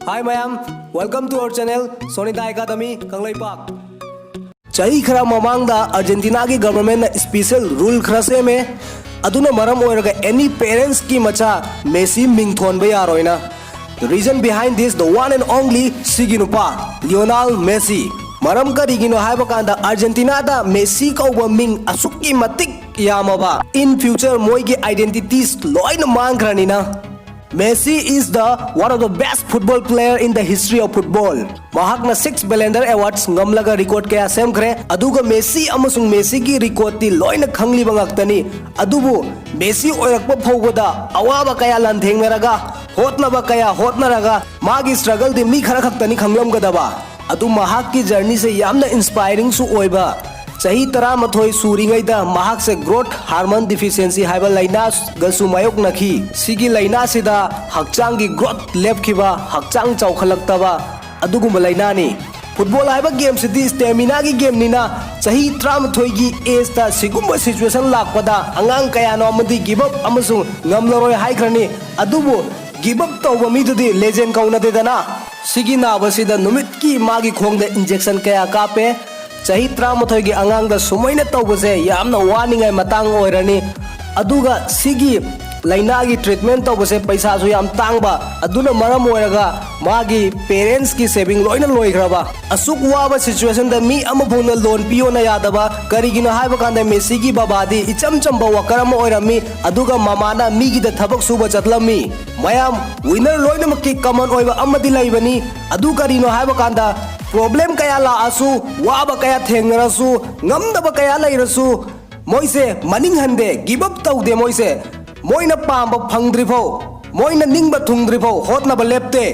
Hi mayam, welcome to our channel Sonita Academy Kanglaipak. Chahi khara mamangda Argentina ki government na special rule khara se me aduna maram oiraga any parents ki macha Messi ming thonba yaroina. The reason behind this, the one and only Siginupa Lionel Messi. Maram karigino haiba kanda Argentina da Messi kauba ming asukki matik yamaba. In future moigi identities loina mangkrani na. Messi is one of the best football player in the history of football. Mahakna 6 Ballon d'Or awards ngamlaga record kaya semkhre. Aduga Messi amasung Messi ki record ti loina khangli bangaktani. Adubu Messi oirakpa phawbada awaba kaya lanthengmeraga hotnaba kaya hotnaraga magi struggle di mi khara khaktani khanglamgadaba. Adu mahak ki journey se yamna inspiring su oiba. Chahi tara mathoi suringaida mahak se growth hormone deficiency haiba laina gasu mayok nakhi. Sigi laina sida hakchang gi growth lepkhiba hakchang chawkhalaktaba adugumba laina ni. Football haiba game sidi stamina gi game nina chahi tara mathoi gi age ta sigumba situation lakpada angang kaya no amadi give up amasung ngamlaroi haikrani adubu give up tawba mi dudi legend kauna de dana. Sigi na basida numit ki magi khongda injection kaya kape chahi 13 gi angang da sumaina tawbase yamna waningai matang oirani aduga sigi laina gi treatment tawbase paisa su yam tangba aduna maram oiraga magi parents ki saving loina loigraba asuk waba situation da mi amabuna loan piyo na yadaba karigino haiba kanda Messi gi babadi icham chamba wakaram oirami aduga mamana mi gi da thabak suba chatlami mayam winner loina makki common oiba amadi laibani adu karino haiba kanda problem kaya la asu waba kaya thengarasu ngamdaba kaya lairasu moise maning hande give up taude moise moina pamba phangdrifo moina ningba thungdrifo hotna ba lepte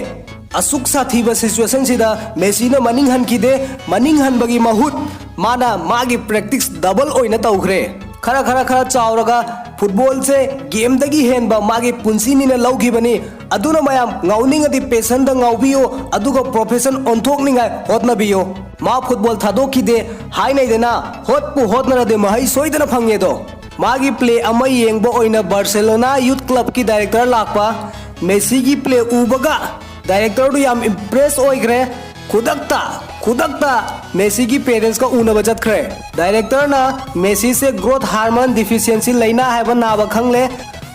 asuk sathiba situation sida Messi na maning han kide maning han bagi mahut mana magi practice double oina taukhre khara chawraga football se game dagi henba magi punsi ni na lawgibani aduna mayam ngauning adi passion da ngaubiyo aduga profession onthokningai hotna biyo ma football thadokide hainai dena hotpu hotna de mahai soidana phangye do magi play ama yengba oina Barcelona youth club ki director lakpa Messi gi play ubaga director du yam impress oigre khudakta Messi की parents का उना बचत खरे director ना Messi से growth hormone deficiency लेना है बन नाव खंगले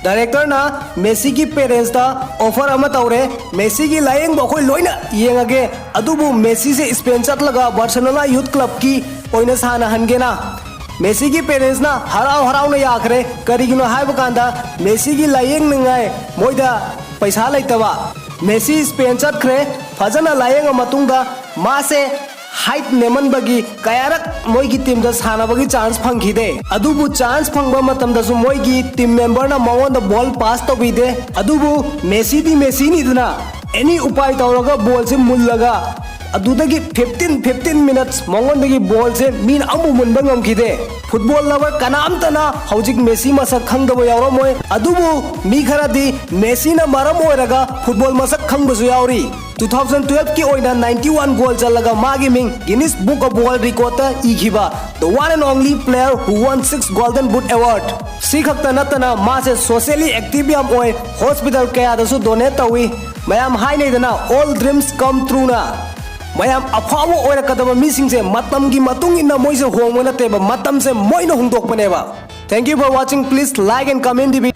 director ना Messi की parents ता offer अमत औरे Messi की लायंग बकोई लोइना येंगे अदुबु Messi से स्पेन चट लगा बार्सिलोना यूथ क्लब की ओइना साना हनगे ना Messi की parents ना हराव ना याखरे करिगिनो हाय बकांदा Messi की लायंग नंगाय मोइदा पैसा लेतवा Messi स्पेन चट खरे फजना लायंग मतुंगा मासे हाइट नेमन बगी कयारक मोइगी टीम दा साना बगी चांस फंगखिदे अदुबु चांस फंगबा मतम दसु मोइगी टीम मेंबर ना मवन द बॉल पास तबिदे अदुबु Messi नि दुना एनी उपाय तौरगा बॉल से मुल्लगा अदुदगी 15 मिनट्स मंगन दगी बॉल से मीन अमु मुनबा ngमखिदे फुटबॉल लवर कनाम तना हौजिक Messi मसक खंगदबो यावरो मोय अदुबु मी खरादी Messi ना मरम ओइरगा फुटबॉल मसक खंगबसु यावरी 2012 की ओइना 91 गोल चलगा मागी Ming Guinness book of world record ता इखिबा the one and only player who won 6 golden boot award सी खक्ता नतना मासे सोशली एक्टिव याम ओय हॉस्पिटल कया दसु डोनेट तवी मयाम हाई नै दना all dreams come true ना मयाम अफावो ओइरकदब मिसिंग से मतम की मतुंग इन मोइसे होंगमना तेबा मतम से मोइनो हुंदोकपनेबा thank you for watching please like and comment the